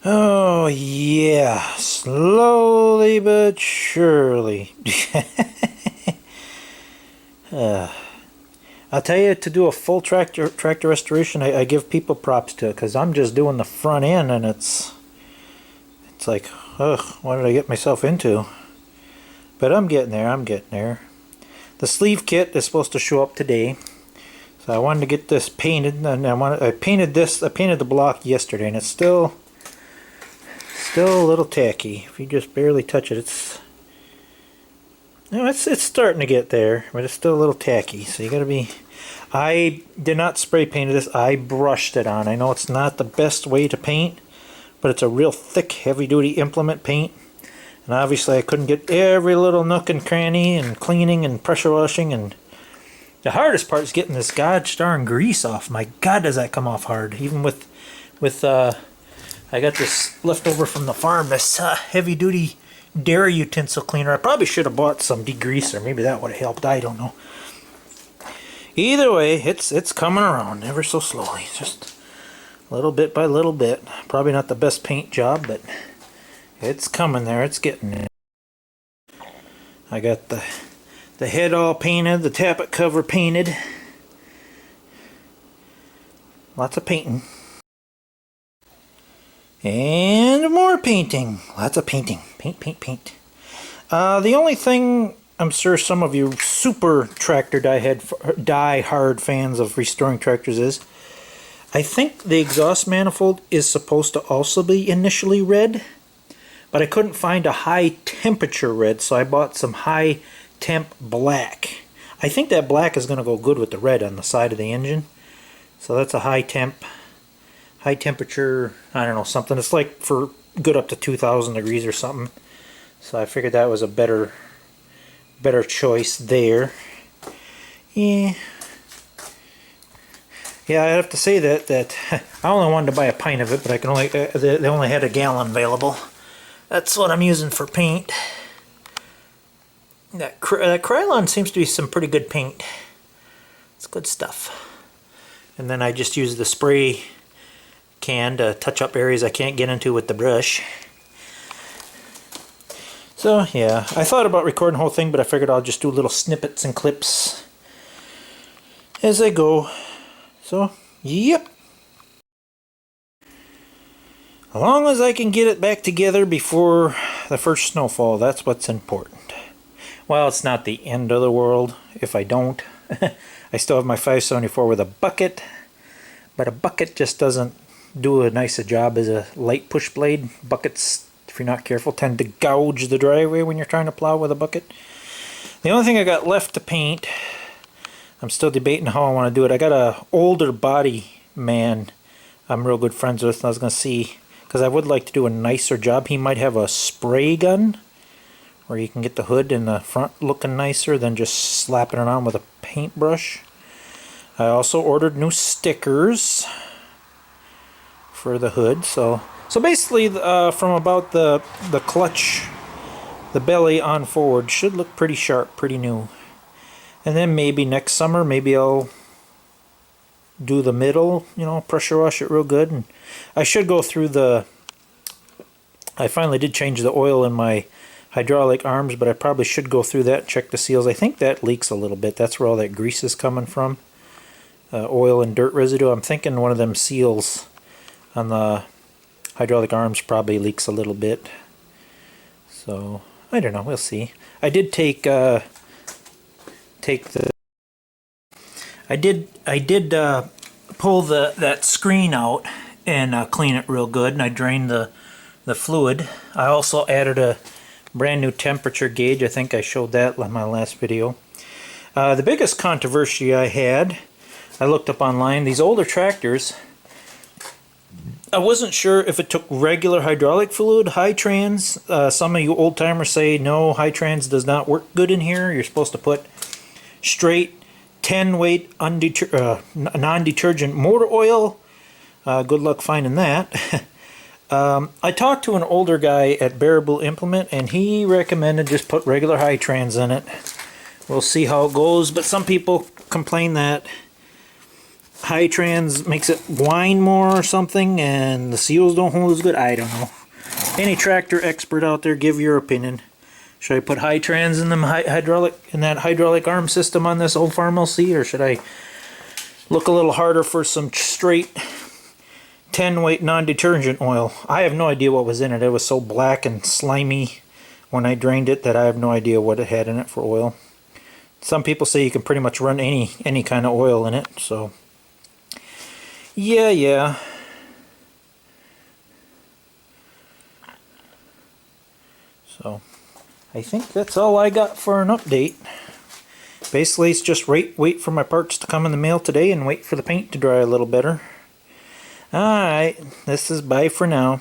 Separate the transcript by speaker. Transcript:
Speaker 1: Oh, yeah. Slowly but surely. I'll tell you, to do a full tractor restoration, I give people props to it, because I'm just doing the front end, and it's like, ugh, what did I get myself into? But I'm getting there, I'm getting there. The sleeve kit is supposed to show up today. So I wanted to get this painted, and I painted the block yesterday, and it's still a little tacky. If you just barely touch it, it's starting to get there, but it's still a little tacky. So you gotta be. I did not spray paint this. I brushed it on. I know it's not the best way to paint, but it's a real thick, heavy-duty implement paint. And obviously I couldn't get every little nook and cranny and cleaning and pressure washing. And the hardest part is getting this gosh darn grease off. My God, does that come off hard. Even with I got this leftover from the farm, this heavy-duty dairy utensil cleaner. I probably should have bought some degreaser. Maybe that would have helped. I don't know. Either way, it's coming around ever so slowly. Just little bit by little bit. Probably not the best paint job, but it's coming there. It's getting there. I got the head all painted, the tappet cover painted. Lots of painting. And more painting. Lots of painting. Paint, paint, paint. The only thing I'm sure some of you super tractor die-hard fans of restoring tractors is, I think the exhaust manifold is supposed to also be initially red, but I couldn't find a high temperature red, so I bought some high temp black. I think that black is going to go good with the red on the side of the engine. So that's a high temperature, I don't know, something. It's like for good up to 2,000 degrees or something. So I figured that was a better choice there. Yeah, I have to say that I only wanted to buy a pint of it, but I can only they only had a gallon available. That's what I'm using for paint. That Krylon seems to be some pretty good paint. It's good stuff. And then I just use the spray can to touch up areas I can't get into with the brush. So yeah, I thought about recording the whole thing, but I figured I'll just do little snippets and clips as I go. So, yep. As long as I can get it back together before the first snowfall, that's what's important. Well, it's not the end of the world if I don't. I still have my 574 with a bucket, but a bucket just doesn't do a nice a job as a light push blade. Buckets, if you're not careful, tend to gouge the driveway when you're trying to plow with a bucket. The only thing I got left to paint, I'm still debating how I want to do it. I got a older body man I'm real good friends with, and I was going to see, because I would like to do a nicer job. He might have a spray gun where you can get the hood and the front looking nicer than just slapping it on with a paintbrush. I also ordered new stickers for the hood. So basically, from about the clutch, the belly on forward should look pretty sharp, pretty new. And then maybe next summer, maybe I'll do the middle, you know, pressure wash it real good. And I should go through I finally did change the oil in my hydraulic arms, but I probably should go through that and check the seals. I think that leaks a little bit. That's where all that grease is coming from. Oil and dirt residue. I'm thinking one of them seals on the hydraulic arms probably leaks a little bit. So I don't know. We'll see. I did I did pull that screen out and clean it real good, and I drained the fluid. I also added a brand new temperature gauge. I think I showed that in my last video. The biggest controversy I had, I looked up online, these older tractors, I wasn't sure if it took regular hydraulic fluid, high trans. Some of you old timers say no, high trans does not work good in here. You're supposed to put straight 10 weight non-detergent motor oil. Good luck finding that. I talked to an older guy at Bearable Implement, and he recommended just put regular high trans in it. We'll see how it goes, but some people complain that high trans makes it whine more or something, and the seals don't hold as good. I don't know. Any tractor expert out there, give your opinion. Should I put high trans in that hydraulic arm system on this old Farmall C, or should I look a little harder for some straight 10 weight non-detergent oil? I have no idea what was in it. It was so black and slimy when I drained it that I have no idea what it had in it for oil. Some people say you can pretty much run any kind of oil in it, so yeah. So I think that's all I got for an update. Basically, it's just wait for my parts to come in the mail today and wait for the paint to dry a little better. Alright, this is bye for now.